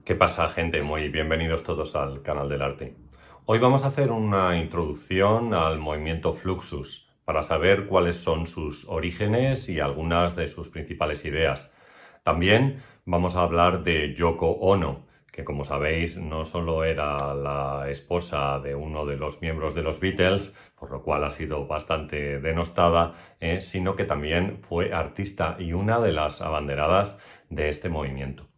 ¿Qué pasa, gente? Muy bienvenidos todos al canal del arte. Hoy vamos a hacer una introducción al movimiento Fluxus para saber cuáles son sus orígenes y algunas de sus principales ideas. También vamos a hablar de Yoko Ono, que como sabéis no solo era la esposa de uno de los miembros de los Beatles, por lo cual ha sido bastante denostada, sino que también fue artista y una de las abanderadas de este movimiento.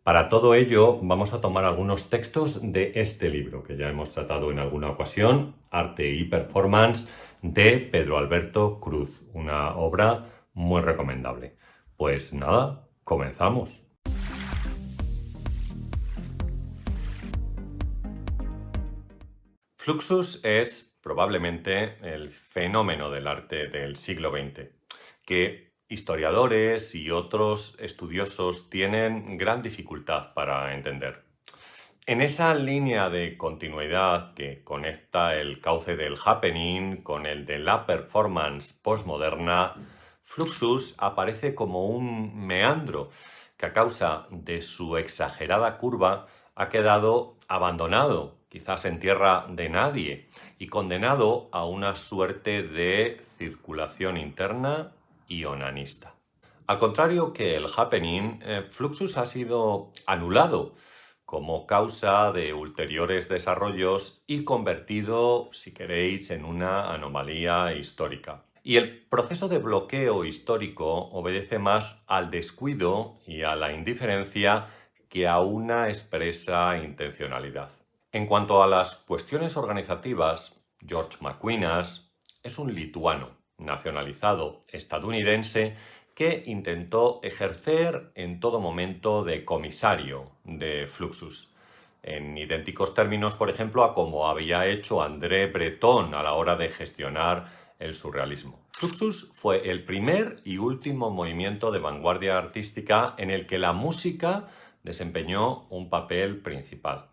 Para todo ello vamos a tomar algunos textos de este libro que ya hemos tratado en alguna ocasión, Arte y Performance, de Pedro Alberto Cruz, una obra muy recomendable. Pues nada, comenzamos. Fluxus es probablemente el fenómeno del arte del siglo XX, que historiadores y otros estudiosos tienen gran dificultad para entender. En esa línea de continuidad que conecta el cauce del happening con el de la performance postmoderna, Fluxus aparece como un meandro que a causa de su exagerada curva ha quedado abandonado, quizás en tierra de nadie, y condenado a una suerte de circulación interna y onanista. Al contrario que el happening, Fluxus ha sido anulado como causa de ulteriores desarrollos y convertido, si queréis, en una anomalía histórica. Y el proceso de bloqueo histórico obedece más al descuido y a la indiferencia que a una expresa intencionalidad. En cuanto a las cuestiones organizativas, George McQueenas es un lituano nacionalizado estadounidense que intentó ejercer en todo momento de comisario de Fluxus, en idénticos términos, por ejemplo, a como había hecho André Breton a la hora de gestionar el surrealismo. Fluxus fue el primer y último movimiento de vanguardia artística en el que la música desempeñó un papel principal.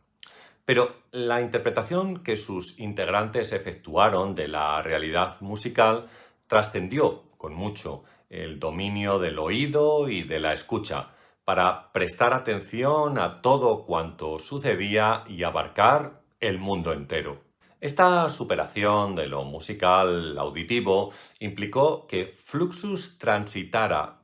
Pero la interpretación que sus integrantes efectuaron de la realidad musical trascendió con mucho el dominio del oído y de la escucha para prestar atención a todo cuanto sucedía y abarcar el mundo entero. Esta superación de lo musical auditivo implicó que Fluxus transitara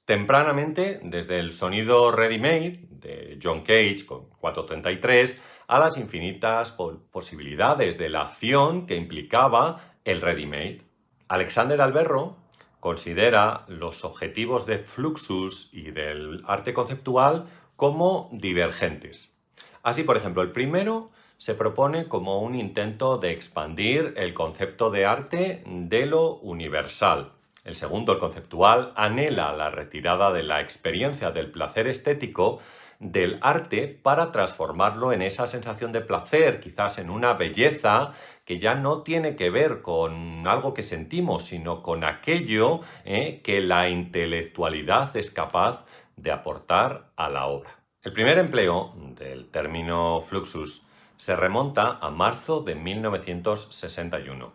tempranamente desde el sonido ready-made de John Cage con 433 a las infinitas posibilidades de la acción que implicaba el ready-made. Alexander Alberro considera los objetivos de Fluxus y del arte conceptual como divergentes. Así, por ejemplo, el primero se propone como un intento de expandir el concepto de arte de lo universal. El segundo, el conceptual, anhela la retirada de la experiencia del placer estético del arte para transformarlo en esa sensación de placer, quizás en una belleza que ya no tiene que ver con algo que sentimos, sino con aquello que la intelectualidad es capaz de aportar a la obra. El primer empleo del término Fluxus se remonta a marzo de 1961,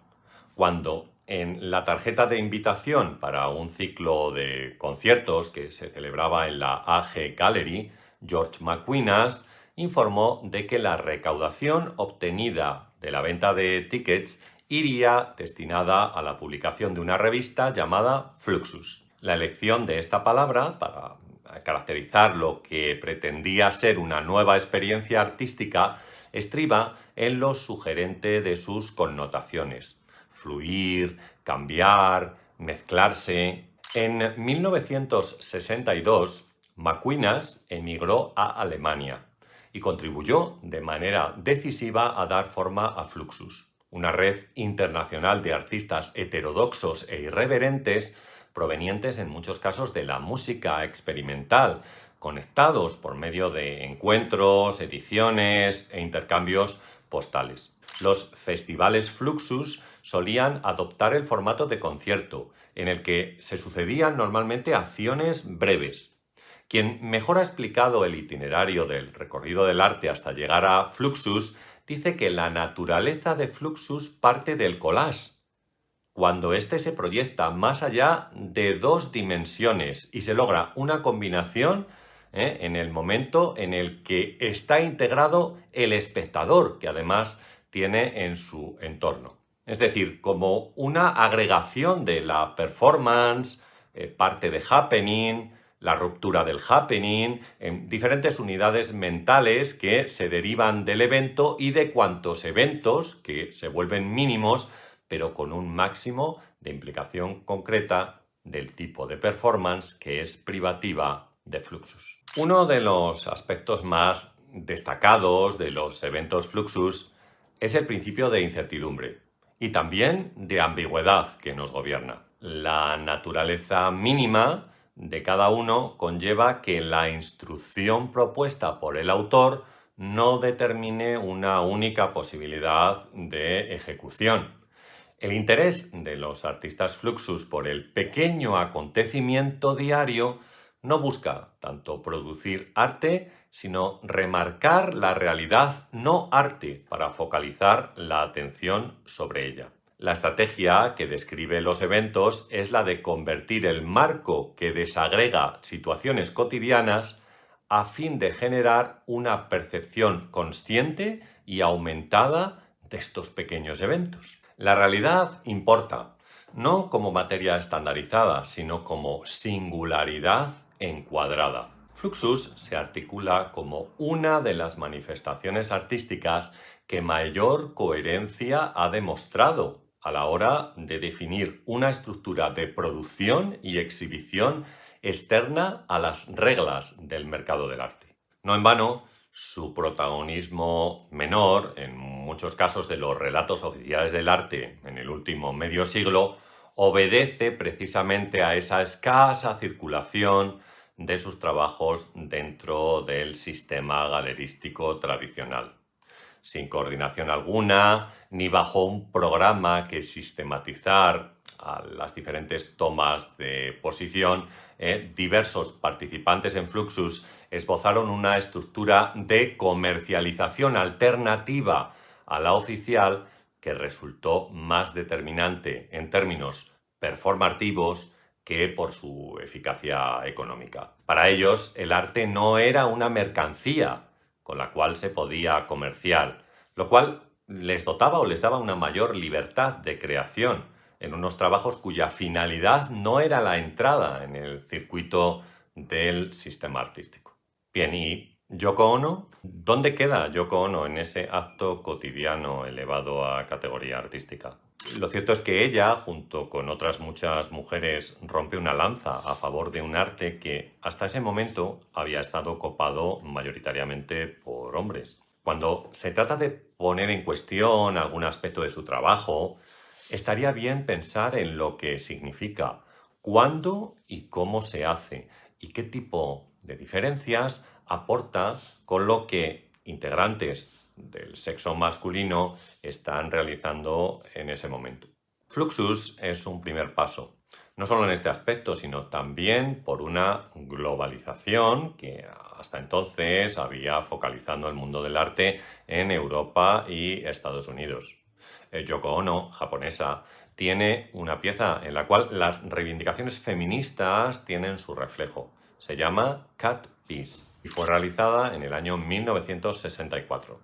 cuando en la tarjeta de invitación para un ciclo de conciertos que se celebraba en la AG Gallery, George McQueenas informó de que la recaudación obtenida de la venta de tickets iría destinada a la publicación de una revista llamada Fluxus. La elección de esta palabra para caracterizar lo que pretendía ser una nueva experiencia artística estriba en lo sugerente de sus connotaciones: fluir, cambiar, mezclarse. En 1962, McQueenas emigró a Alemania y contribuyó de manera decisiva a dar forma a Fluxus, una red internacional de artistas heterodoxos e irreverentes provenientes en muchos casos de la música experimental, conectados por medio de encuentros, ediciones e intercambios postales. Los festivales Fluxus solían adoptar el formato de concierto, en el que se sucedían normalmente acciones breves. Quien mejor ha explicado el itinerario del recorrido del arte hasta llegar a Fluxus dice que la naturaleza de Fluxus parte del collage, cuando éste se proyecta más allá de dos dimensiones y se logra una combinación en el momento en el que está integrado el espectador, que además tiene en su entorno. Es decir, como una agregación de la performance, parte de happening, la ruptura del happening, en diferentes unidades mentales que se derivan del evento y de cuantos eventos que se vuelven mínimos, pero con un máximo de implicación concreta del tipo de performance que es privativa de Fluxus. Uno de los aspectos más destacados de los eventos Fluxus es el principio de incertidumbre y también de ambigüedad que nos gobierna. La naturaleza mínima de cada uno conlleva que la instrucción propuesta por el autor no determine una única posibilidad de ejecución. El interés de los artistas Fluxus por el pequeño acontecimiento diario no busca tanto producir arte, sino remarcar la realidad no arte para focalizar la atención sobre ella. La estrategia que describe los eventos es la de convertir el marco que desagrega situaciones cotidianas a fin de generar una percepción consciente y aumentada de estos pequeños eventos. La realidad importa, no como materia estandarizada, sino como singularidad encuadrada. Fluxus se articula como una de las manifestaciones artísticas que mayor coherencia ha demostrado a la hora de definir una estructura de producción y exhibición externa a las reglas del mercado del arte. No en vano, su protagonismo menor, en muchos casos de los relatos oficiales del arte en el último medio siglo, obedece precisamente a esa escasa circulación de sus trabajos dentro del sistema galerístico tradicional. Sin coordinación alguna, ni bajo un programa que sistematizar a las diferentes tomas de posición, diversos participantes en Fluxus esbozaron una estructura de comercialización alternativa a la oficial que resultó más determinante en términos performativos que por su eficacia económica. Para ellos, el arte no era una mercancía con la cual se podía comerciar, lo cual les dotaba o les daba una mayor libertad de creación en unos trabajos cuya finalidad no era la entrada en el circuito del sistema artístico. Bien, ¿y Yoko Ono? ¿Dónde queda Yoko Ono en ese acto cotidiano elevado a categoría artística? Lo cierto es que ella, junto con otras muchas mujeres, rompe una lanza a favor de un arte que hasta ese momento había estado copado mayoritariamente por hombres. Cuando se trata de poner en cuestión algún aspecto de su trabajo, estaría bien pensar en lo que significa, cuándo y cómo se hace y qué tipo de diferencias aporta con lo que integrantes del sexo masculino están realizando en ese momento. Fluxus es un primer paso, no solo en este aspecto, sino también por una globalización que hasta entonces había focalizado el mundo del arte en Europa y Estados Unidos. Yoko Ono, japonesa, tiene una pieza en la cual las reivindicaciones feministas tienen su reflejo. Se llama Cat Piece y fue realizada en el año 1964.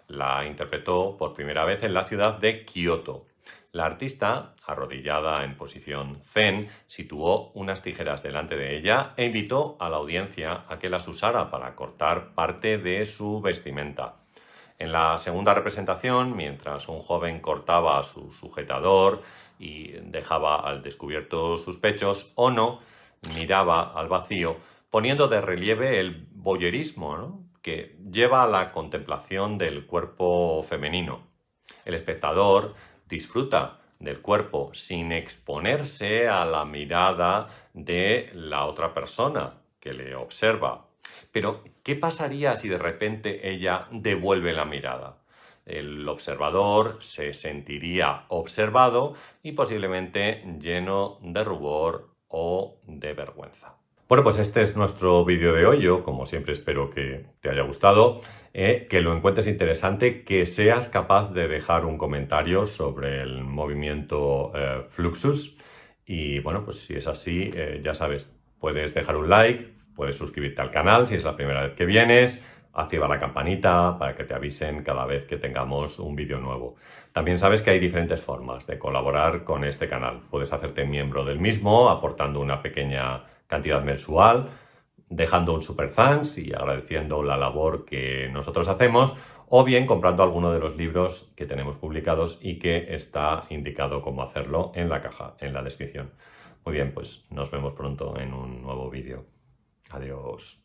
La interpretó por primera vez en la ciudad de Kioto. La artista, arrodillada en posición zen, situó unas tijeras delante de ella e invitó a la audiencia a que las usara para cortar parte de su vestimenta. En la segunda representación, mientras un joven cortaba su sujetador y dejaba al descubierto sus pechos, Ono miraba al vacío, poniendo de relieve el voyeurismo, ¿no?, que lleva a la contemplación del cuerpo femenino. El espectador disfruta del cuerpo sin exponerse a la mirada de la otra persona que le observa. Pero, ¿qué pasaría si de repente ella devuelve la mirada? El observador se sentiría observado y posiblemente lleno de rubor o de vergüenza. Bueno, pues este es nuestro vídeo de hoy. Yo, como siempre, espero que te haya gustado, que lo encuentres interesante, que seas capaz de dejar un comentario sobre el movimiento Fluxus. Y bueno, pues si es así, ya sabes, puedes dejar un like, Puedes suscribirte al canal si es la primera vez que vienes, activa la campanita para que te avisen cada vez que tengamos un vídeo nuevo. También sabes que hay diferentes formas de colaborar con este canal. Puedes hacerte miembro del mismo aportando una pequeña cantidad mensual, dejando un super thanks y agradeciendo la labor que nosotros hacemos, o bien comprando alguno de los libros que tenemos publicados y que está indicado cómo hacerlo en la caja, en la descripción. Muy bien, pues nos vemos pronto en un nuevo vídeo. Adiós.